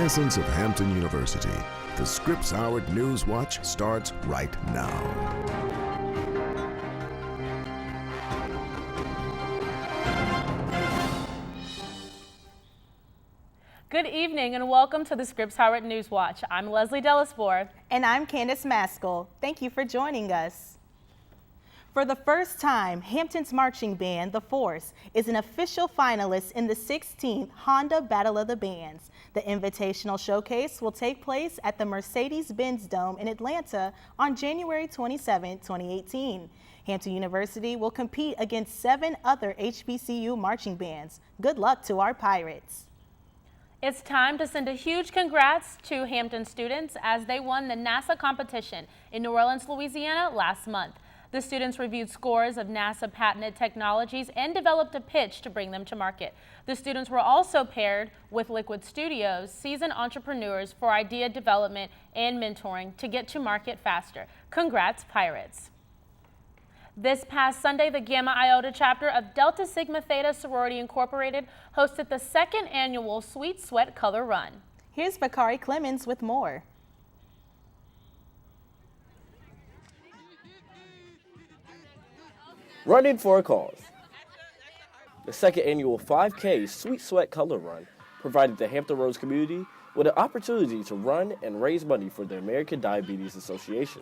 essence of Hampton University. The Scripps Howard News Watch starts right now. Good evening and welcome to the Scripps Howard News Watch. I'm Leslie Delaspore. And I'm Candace Maskell. Thank you for joining us. For the first time, Hampton's marching band, The Force, is an official finalist in the 16th Honda Battle of the Bands. The invitational showcase will take place at the Mercedes-Benz Dome in Atlanta on January 27, 2018. Hampton University will compete against 7 other HBCU marching bands. Good luck to our Pirates. It's time to send a huge congrats to Hampton students as they won the NASA competition in New Orleans, Louisiana last month. The students reviewed scores of NASA patented technologies and developed a pitch to bring them to market. The students were also paired with Liquid Studios, seasoned entrepreneurs for idea development and mentoring to get to market faster. Congrats, Pirates. This past Sunday, the Gamma Iota chapter of Delta Sigma Theta Sorority Incorporated hosted the 2nd annual Sweet Sweat Color Run. Here's Bakari Clemmons with more. Running for a cause. The 2nd annual 5K Sweet Sweat Color Run provided the Hampton Roads community with an opportunity to run and raise money for the American Diabetes Association.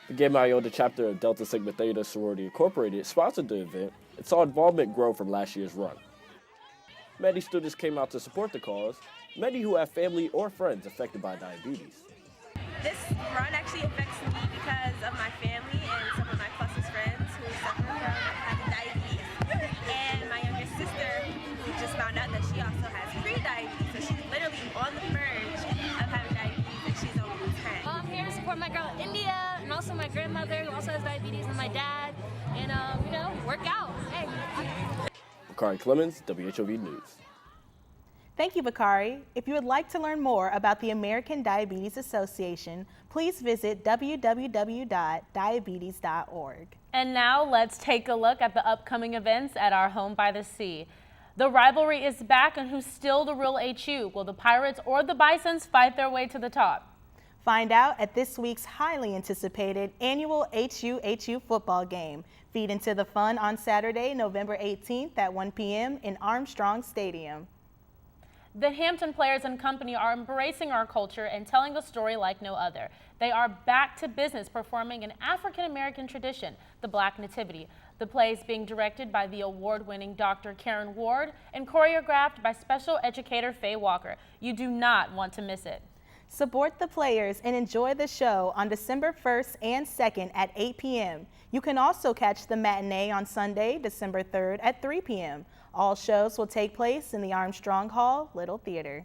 The Gamma Iota chapter of Delta Sigma Theta Sorority Incorporated sponsored the event and saw involvement grow from last year's run. Many students came out to support the cause, many who have family or friends affected by diabetes. This run actually affects me because of my family and some of my closest friends who suffer from having diabetes. And my younger sister, who just found out that she also has pre-diabetes, so she's literally on the verge of having diabetes and she's only 10. I'm here to support my girl India and also my grandmother who also has diabetes and my dad and, work out. Hey. Bakari Clemmons, WHOV News. Thank you, Bakari. If you would like to learn more about the American Diabetes Association, please visit www.diabetes.org. And now let's take a look at the upcoming events at our home by the sea. The rivalry is back, and who's still the real HU? Will the Pirates or the Bisons fight their way to the top? Find out at this week's highly anticipated annual HU football game. Feed into the fun on Saturday, November 18th at 1 p.m. in Armstrong Stadium. The Hampton players and company are embracing our culture and telling the story like no other. They are back to business performing an African-American tradition, the Black Nativity. The play is being directed by the award-winning Dr. Karen Ward and choreographed by special educator Faye Walker. You do not want to miss it. Support the players and enjoy the show on December 1st and 2nd at 8 p.m. You can also catch the matinee on Sunday, December 3rd at 3 p.m. All shows will take place in the Armstrong Hall Little Theater.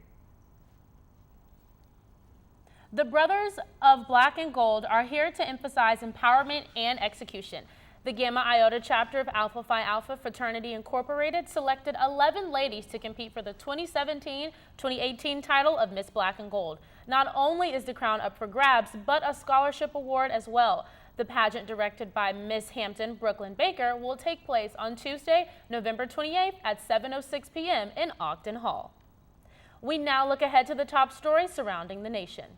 The Brothers of Black and Gold are here to emphasize empowerment and execution. The Gamma Iota chapter of Alpha Phi Alpha Fraternity Incorporated selected 11 ladies to compete for the 2017-2018 title of Miss Black and Gold. Not only is the crown up for grabs, but a scholarship award as well. The pageant, directed by Miss Hampton Brooklyn Baker, will take place on Tuesday, November 28th at 7:06 p.m. in Ogden Hall. We now look ahead to the top stories surrounding the nation.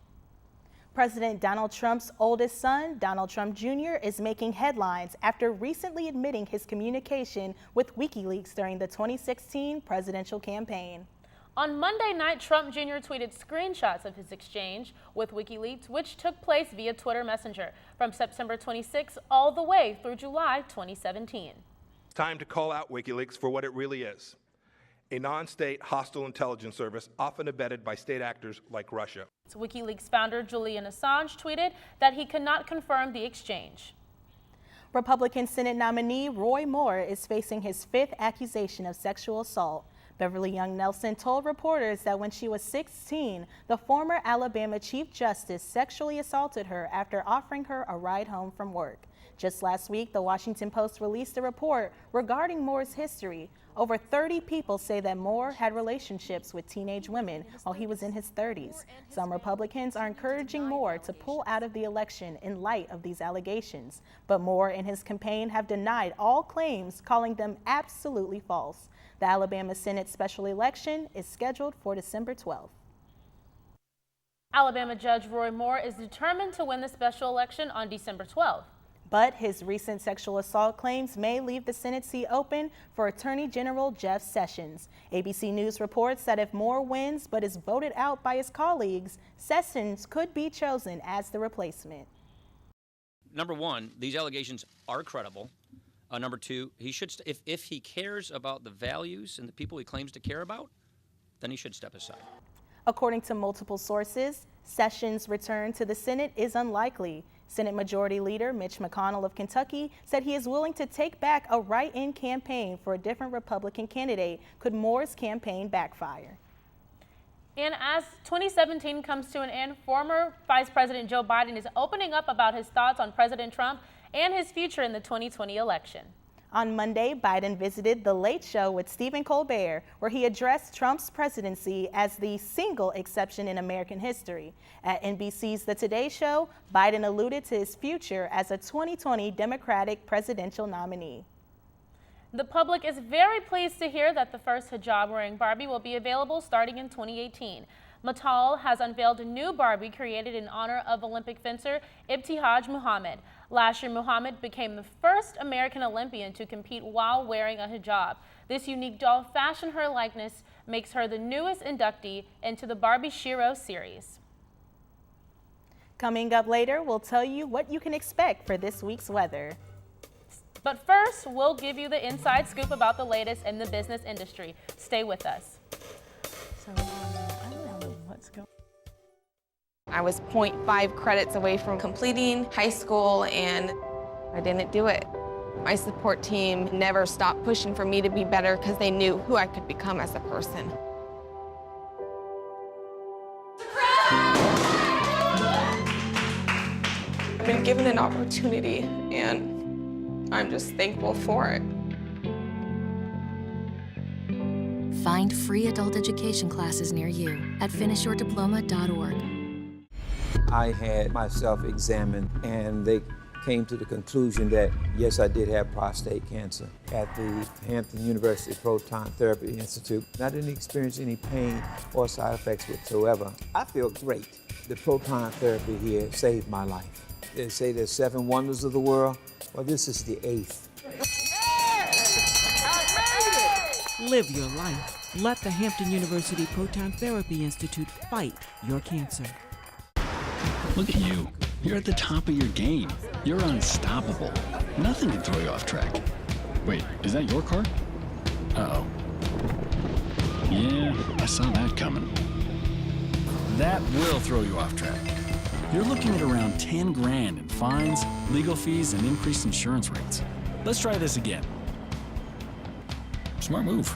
President Donald Trump's oldest son, Donald Trump Jr., is making headlines after recently admitting his communication with WikiLeaks during the 2016 presidential campaign. On Monday night, Trump Jr. tweeted screenshots of his exchange with WikiLeaks, which took place via Twitter Messenger from September 26 all the way through July 2017. It's time to call out WikiLeaks for what it really is: a non-state hostile intelligence service often abetted by state actors like Russia. WikiLeaks founder Julian Assange tweeted that he could not confirm the exchange. Republican Senate nominee Roy Moore is facing his 5th accusation of sexual assault. Beverly Young Nelson told reporters that when she was 16, the former Alabama Chief Justice sexually assaulted her after offering her a ride home from work. Just last week, the Washington Post released a report regarding Moore's history. Over 30 people say that Moore had relationships with teenage women while he was in his 30s. Some Republicans are encouraging Moore to pull out of the election in light of these allegations. But Moore and his campaign have denied all claims, calling them absolutely false. The Alabama Senate special election is scheduled for December 12th. Alabama Judge Roy Moore is determined to win the special election on December 12th. But his recent sexual assault claims may leave the Senate seat open for Attorney General Jeff Sessions. ABC News reports that if Moore wins but is voted out by his colleagues, Sessions could be chosen as the replacement. Number one, these allegations are credible. Number two, he should, if he cares about the values and the people he claims to care about, then he should step aside. According to multiple sources, Sessions' return to the Senate is unlikely. Senate Majority Leader Mitch McConnell of Kentucky said he is willing to take back a write-in campaign for a different Republican candidate could Moore's campaign backfire. And as 2017 comes to an end, former Vice President Joe Biden is opening up about his thoughts on President Trump and his future in the 2020 election. On Monday, Biden visited The Late Show with Stephen Colbert, where he addressed Trump's presidency as the single exception in American history. At NBC's The Today Show, Biden alluded to his future as a 2020 Democratic presidential nominee. The public is very pleased to hear that the first hijab-wearing Barbie will be available starting in 2018. Mattel has unveiled a new Barbie created in honor of Olympic fencer Ibtihaj Muhammad. Last year, Muhammad became the first American Olympian to compete while wearing a hijab. This unique doll fashioned her likeness makes her the newest inductee into the Barbie Shiro series. Coming up later, we'll tell you what you can expect for this week's weather. But first, we'll give you the inside scoop about the latest in the business industry. Stay with us. I was 0.5 credits away from completing high school, and I didn't do it. My support team never stopped pushing for me to be better because they knew who I could become as a person. I've been given an opportunity, and I'm just thankful for it. Find free adult education classes near you at finishyourdiploma.org. I had myself examined, and they came to the conclusion that, yes, I did have prostate cancer. At the Hampton University Proton Therapy Institute, I didn't experience any pain or side effects whatsoever. I feel great. The proton therapy here saved my life. They say there's 7 wonders of the world. Well, this is the 8th. Live your life. Let the Hampton University Proton Therapy Institute fight your cancer. Look at you. You're at the top of your game. You're unstoppable. Nothing can throw you off track. Wait, is that your car? Uh-oh. Yeah, I saw that coming. That will throw you off track. You're looking at around 10 grand in fines, legal fees, and increased insurance rates. Let's try this again. Smart move.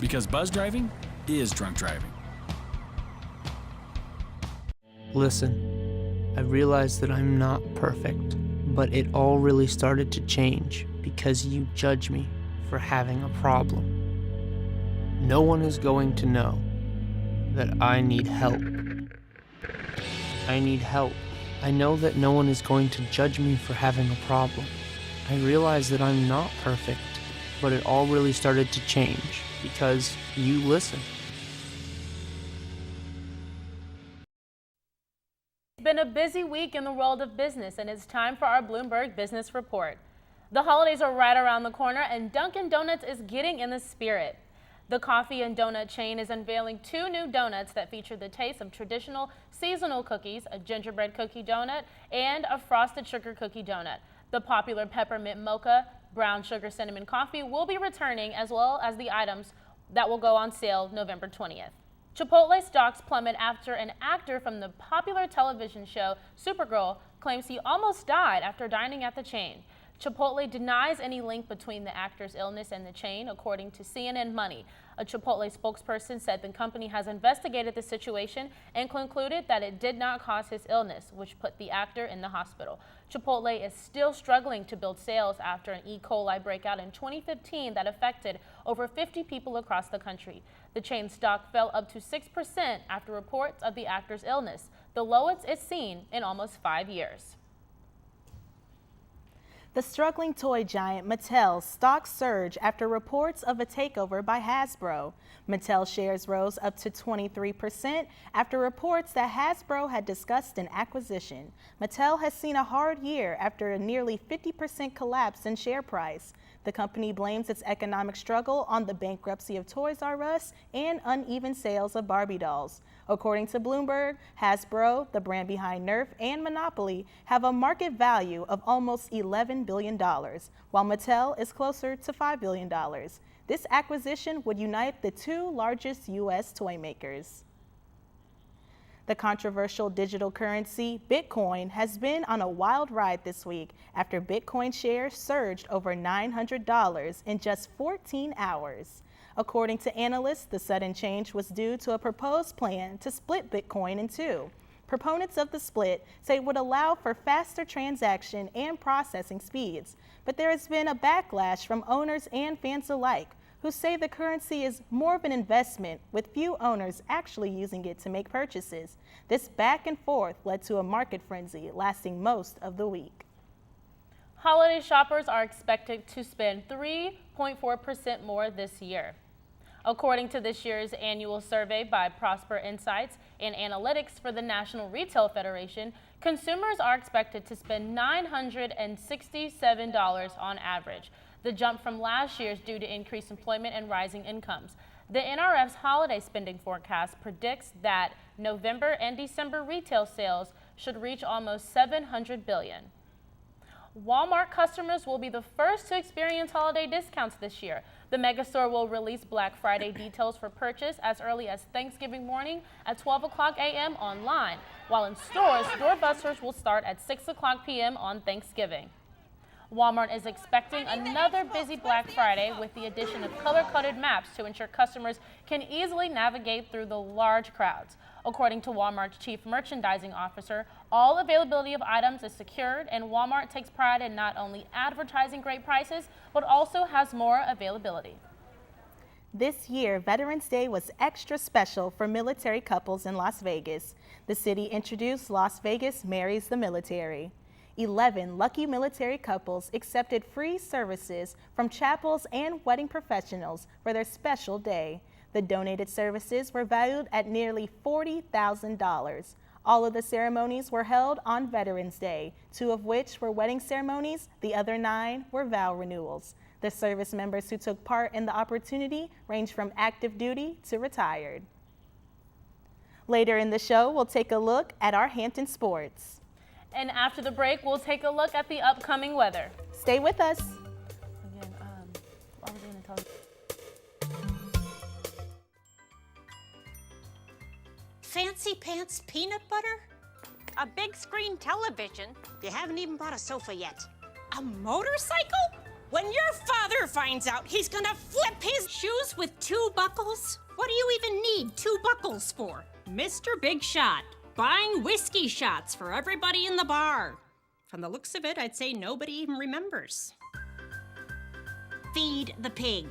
Because buzz driving is drunk driving. Listen, I realize that I'm not perfect, but it all really started to change because you judge me for having a problem. No one is going to know that I need help. I need help. I know that no one is going to judge me for having a problem. I realize that I'm not perfect, but it all really started to change because you listen. It's been a busy week in the world of business, and it's time for our Bloomberg Business Report. The holidays are right around the corner, and Dunkin' Donuts is getting in the spirit. The coffee and donut chain is unveiling 2 new donuts that feature the taste of traditional seasonal cookies, a gingerbread cookie donut, and a frosted sugar cookie donut. The popular peppermint mocha, brown sugar cinnamon coffee will be returning, as well as the items that will go on sale November 20th. Chipotle stocks plummet after an actor from the popular television show Supergirl claims he almost died after dining at the chain. Chipotle denies any link between the actor's illness and the chain, according to CNN Money. A Chipotle spokesperson said the company has investigated the situation and concluded that it did not cause his illness, which put the actor in the hospital. Chipotle is still struggling to build sales after an E. coli breakout in 2015 that affected over 50 people across the country. The chain stock fell up to 6% after reports of the actor's illness, the lowest it's seen in almost 5 years. The struggling toy giant Mattel's stocks surge after reports of a takeover by Hasbro. Mattel shares rose up to 23% after reports that Hasbro had discussed an acquisition. Mattel has seen a hard year after a nearly 50% collapse in share price. The company blames its economic struggle on the bankruptcy of Toys R Us and uneven sales of Barbie dolls. According to Bloomberg, Hasbro, the brand behind Nerf and Monopoly, have a market value of almost $11 billion, while Mattel is closer to $5 billion. This acquisition would unite the two largest U.S. toy makers. The controversial digital currency, Bitcoin, has been on a wild ride this week after Bitcoin shares surged over $900 in just 14 hours. According to analysts, the sudden change was due to a proposed plan to split Bitcoin in two. Proponents of the split say it would allow for faster transaction and processing speeds, but there has been a backlash from owners and fans alike, who say the currency is more of an investment, with few owners actually using it to make purchases. This back and forth led to a market frenzy lasting most of the week. Holiday shoppers are expected to spend 3.4% more this year. According to this year's annual survey by Prosper Insights and Analytics for the National Retail Federation, consumers are expected to spend $967 on average. The jump from last year's due to increased employment and rising incomes. The NRF's holiday spending forecast predicts that November and December retail sales should reach almost $700 billion. Walmart customers will be the first to experience holiday discounts this year. The megastore will release Black Friday details for purchase as early as Thanksgiving morning at 12 o'clock a.m. online, while in stores, doorbusters will start at 6 o'clock p.m. on Thanksgiving. Walmart is expecting another busy Black Friday with the addition of color-coded maps to ensure customers can easily navigate through the large crowds. According to Walmart's chief merchandising officer, all availability of items is secured, and Walmart takes pride in not only advertising great prices, but also has more availability. This year, Veterans Day was extra special for military couples in Las Vegas. The city introduced Las Vegas Marries the Military. 11 lucky military couples accepted free services from chapels and wedding professionals for their special day. The donated services were valued at nearly $40,000. All of the ceremonies were held on Veterans Day, 2 of which were wedding ceremonies, the other 9 were vow renewals. The service members who took part in the opportunity ranged from active duty to retired. Later in the show, we'll take a look at our Hampton sports. And after the break, we'll take a look at the upcoming weather. Stay with us. Again, what was I going to tell you? Fancy pants peanut butter? A big screen television? You haven't even bought a sofa yet. A motorcycle? When your father finds out, he's gonna flip his shoes with 2 buckles? What do you even need 2 buckles for? Mr. Big Shot, buying whiskey shots for everybody in the bar. From the looks of it, I'd say nobody even remembers. Feed the pig.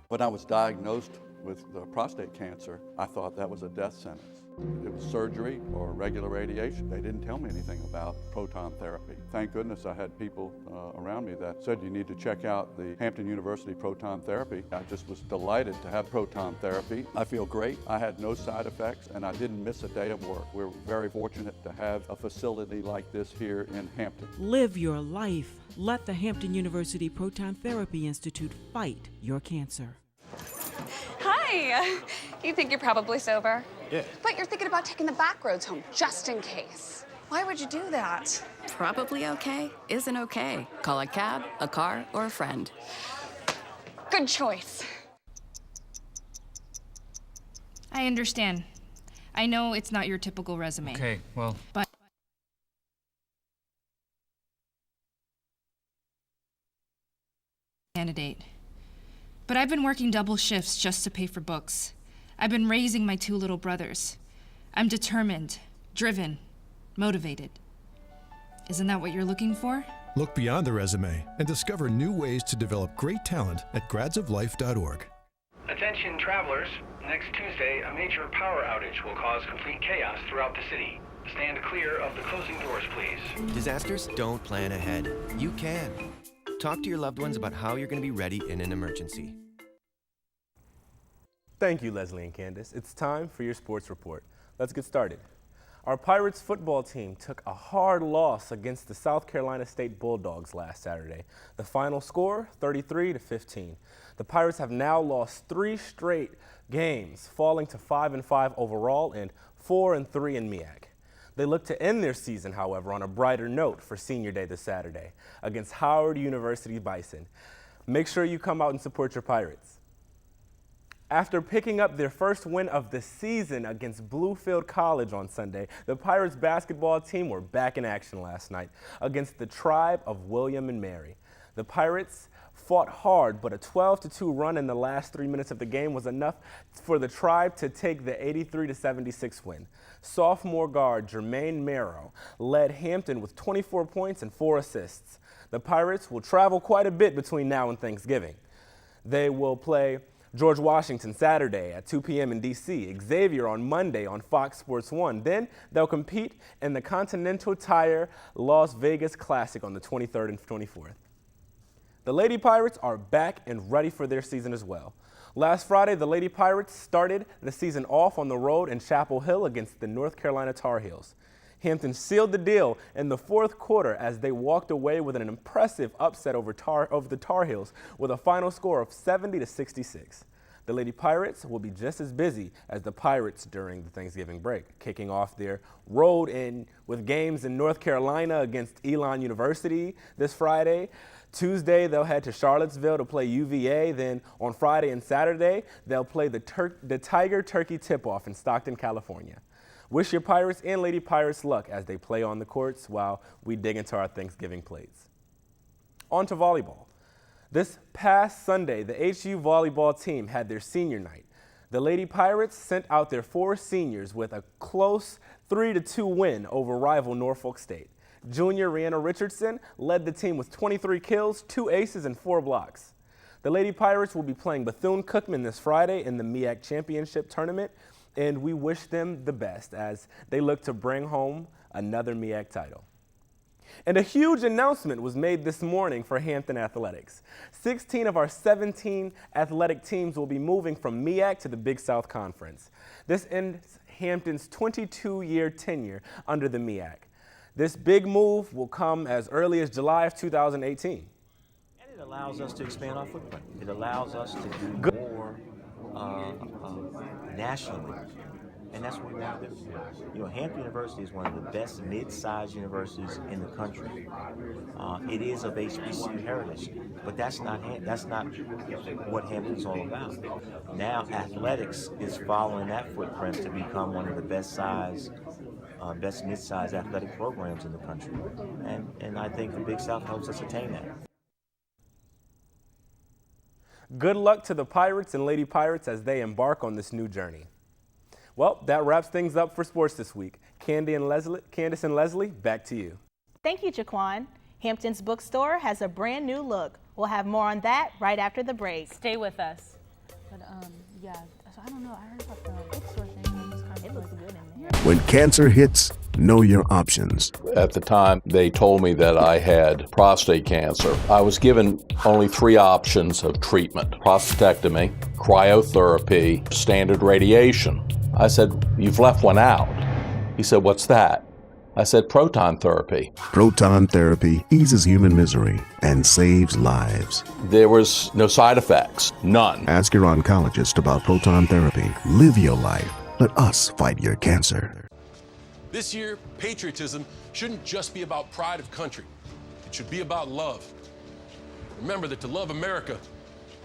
When I was diagnosed with prostate cancer, I thought that was a death sentence. It was surgery or regular radiation. They didn't tell me anything about proton therapy. Thank goodness I had people around me that said you need to check out the Hampton University proton therapy. I just was delighted to have proton therapy. I feel great. I had no side effects and I didn't miss a day of work. We're very fortunate to have a facility like this here in Hampton. Live your life. Let the Hampton University Proton Therapy Institute fight your cancer. Hi! You think you're probably sober? Yeah. But you're thinking about taking the back roads home, just in case. Why would you do that? Probably okay isn't okay. Call a cab, a car, or a friend. Good choice. I understand. I know it's not your typical resume. Okay, well. But candidate. But I've been working double shifts just to pay for books. I've been raising my 2 little brothers. I'm determined, driven, motivated. Isn't that what you're looking for? Look beyond the resume and discover new ways to develop great talent at gradsoflife.org. Attention travelers, next Tuesday, a major power outage will cause complete chaos throughout the city. Stand clear of the closing doors, please. Disasters don't plan ahead. You can. Talk to your loved ones about how you're going to be ready in an emergency. Thank you, Leslie and Candace. It's time for your sports report. Let's get started. Our Pirates football team took a hard loss against the South Carolina State Bulldogs last Saturday. The final score, 33-15. The Pirates have now lost 3 straight games, falling to 5-5 overall and 4-3 in MEAC. They look to end their season, however, on a brighter note for Senior Day this Saturday against Howard University Bison. Make sure you come out and support your Pirates. After picking up their first win of the season against Bluefield College on Sunday, the Pirates basketball team were back in action last night against the Tribe of William and Mary. The Pirates fought hard, but a 12-2 run in the last 3 minutes of the game was enough for the Tribe to take the 83-76 win. Sophomore guard Jermaine Merrow led Hampton with 24 points and 4 assists. The Pirates will travel quite a bit between now and Thanksgiving. They will play George Washington Saturday at 2 p.m. in D.C., Xavier on Monday on Fox Sports 1. Then they'll compete in the Continental Tire Las Vegas Classic on the 23rd and 24th. The Lady Pirates are back and ready for their season as well. Last Friday, the Lady Pirates started the season off on the road in Chapel Hill against the North Carolina Tar Heels. Hampton sealed the deal in the fourth quarter as they walked away with an impressive upset over the Tar Heels with a final score of 70-66. The Lady Pirates will be just as busy as the Pirates during the Thanksgiving break, kicking off their road with games in North Carolina against Elon University this Friday. Tuesday, they'll head to Charlottesville to play UVA. Then on Friday and Saturday, they'll play the Tiger Turkey Tip-Off in Stockton, California. Wish your Pirates and Lady Pirates luck as they play on the courts while we dig into our Thanksgiving plates. On to volleyball. This past Sunday, the HU volleyball team had their senior night. The Lady Pirates sent out their 4 seniors with a close 3-2 win over rival Norfolk State. Junior Rihanna Richardson led the team with 23 kills, 2 aces, and 4 blocks. The Lady Pirates will be playing Bethune-Cookman this Friday in the MEAC Championship Tournament, and we wish them the best as they look to bring home another MEAC title. And a huge announcement was made this morning for Hampton Athletics. 16 of our 17 athletic teams will be moving from MEAC to the Big South Conference. This ends Hampton's 22-year tenure under the MEAC. This big move will come as early as July of 2018. And it allows us to expand our footprint. It allows us to do more nationally, and that's what we want to do. You know, Hampton University is one of the best mid-sized universities in the country. It is of HBCU heritage, but that's not what Hampton's all about. Now, athletics is following that footprint to become one of the best mid-sized athletic programs in the country, and I think the Big South helps us attain that. Good luck to the Pirates and Lady Pirates as they embark on this new journey. Well, that wraps things up for sports this week. Candace and Leslie, back to you. Thank you, Jaquan. Hampton's bookstore has a brand new look. We'll have more on that right after the break. Stay with us. But yeah, so I don't know. I heard about the bookstore thing. It looks good in there. When cancer hits, know your options. At the time, they told me that I had prostate cancer. I was given only 3 options of treatment: prostatectomy, cryotherapy, standard radiation. I said, "You've left one out." He said, "What's that?" I said, "Proton therapy." Proton therapy eases human misery and saves lives. There was no side effects, none. Ask your oncologist about proton therapy. Live your life. Let us fight your cancer. This year, patriotism shouldn't just be about pride of country. It should be about love. Remember that to love America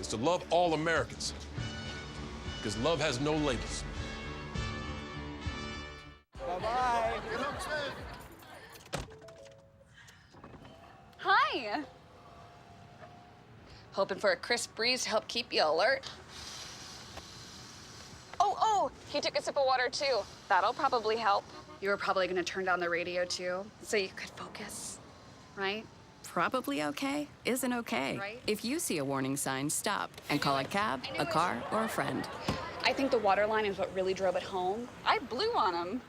is to love all Americans, because love has no labels. Bye-bye. Hi. Hoping for a crisp breeze to help keep you alert. Oh, he took a sip of water too. That'll probably help. You were probably gonna turn down the radio too, so you could focus, right? Probably okay isn't okay. Right? If you see a warning sign, stop and call a cab, a car, or a friend. I think the water line is what really drove it home. I blew on him.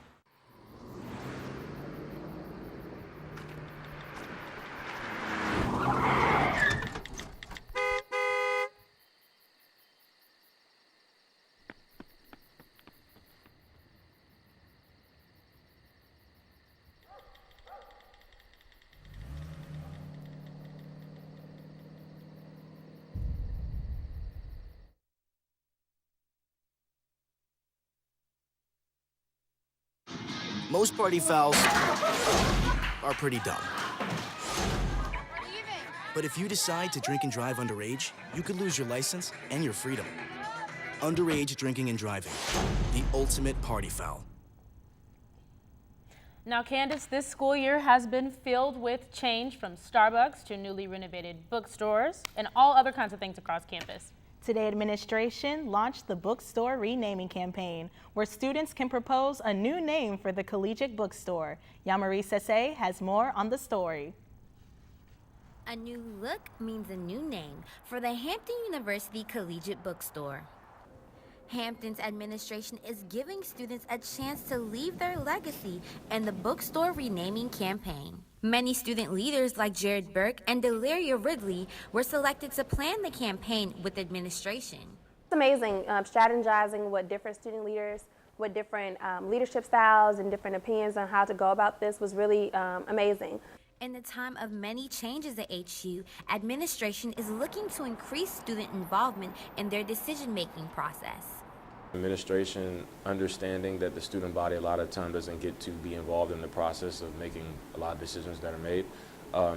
Most party fouls are pretty dumb. But if you decide to drink and drive underage, you could lose your license and your freedom. Underage drinking and driving, the ultimate party foul. Now, Candace, this school year has been filled with change, from Starbucks to newly renovated bookstores and all other kinds of things across campus. Today, administration launched the bookstore renaming campaign, where students can propose a new name for the collegiate bookstore. Yamari Sese has more on the story. A new look means a new name for the Hampton University Collegiate Bookstore. Hampton's administration is giving students a chance to leave their legacy in the bookstore renaming campaign. Many student leaders like Jared Burke and Delaria Ridley were selected to plan the campaign with administration. It's amazing strategizing with different student leaders, with different leadership styles and different opinions on how to go about this was really amazing. In the time of many changes at HU, administration is looking to increase student involvement in their decision-making process. Administration understanding that the student body a lot of time doesn't get to be involved in the process of making a lot of decisions that are made.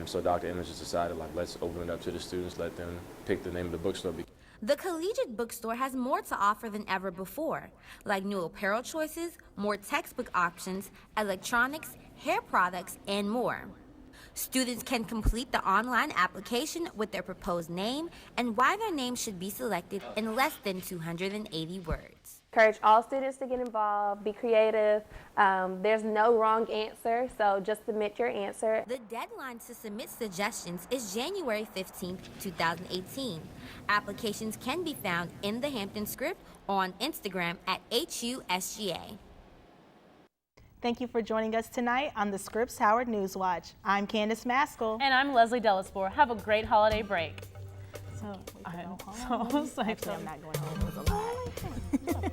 So Dr. Emmons has decided, let's open it up to the students, let them pick the name of the bookstore. The collegiate bookstore has more to offer than ever before, like new apparel choices, more textbook options, electronics, hair products, and more. Students can complete the online application with their proposed name and why their name should be selected in less than 280 words. Encourage all students to get involved, be creative. There's no wrong answer, so just submit your answer. The deadline to submit suggestions is January 15, 2018. Applications can be found in the Hampton Script on Instagram at HUSGA. Thank you for joining us tonight on the Scripps Howard News Watch. I'm Candace Maskell. And I'm Leslie Delisfor. Have a great holiday break. So, I'm not going home. It was a lie.